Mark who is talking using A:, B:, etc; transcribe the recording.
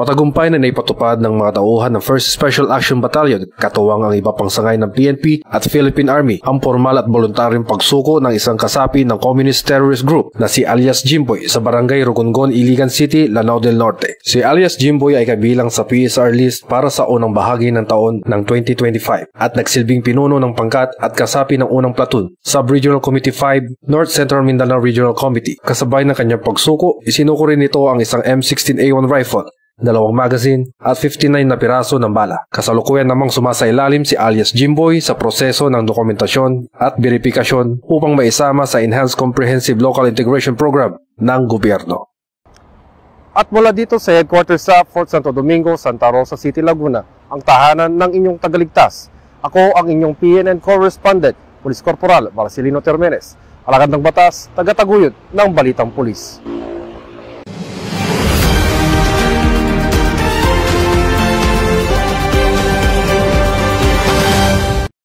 A: Matagumpay na naipatupad ng mga tauhan ng 1st Special Action Battalion, katuwang ang iba pang sangay ng PNP at Philippine Army, ang formal at voluntaryong pagsuko ng isang kasapi ng Communist Terrorist Group na si alias Jimboy sa Barangay Rugungon, Iligan City, Lanao del Norte. Si alias Jimboy ay kabilang sa PSR list para sa unang bahagi ng taon ng 2025 at nagsilbing pinuno ng pangkat at kasapi ng unang platoon, Sub-Regional Committee 5, North Central Mindanao Regional Committee. Kasabay ng kanyang pagsuko, isinuko rin nito ang isang M16A1 rifle, 2 magazine at 59 na piraso ng bala. Kasalukuyan namang sumasailalim si alias Jimboy sa proseso ng dokumentasyon at verifikasyon upang maisama sa Enhanced Comprehensive Local Integration Program ng gobyerno. At mula dito sa headquarters sa Fort Santo Domingo, Santa Rosa City, Laguna, ang tahanan ng inyong tagaligtas. Ako ang inyong PNN correspondent, Police Corporal Marcelino Termenes, alagad ng batas, taga-taguyod ng Balitang Pulis.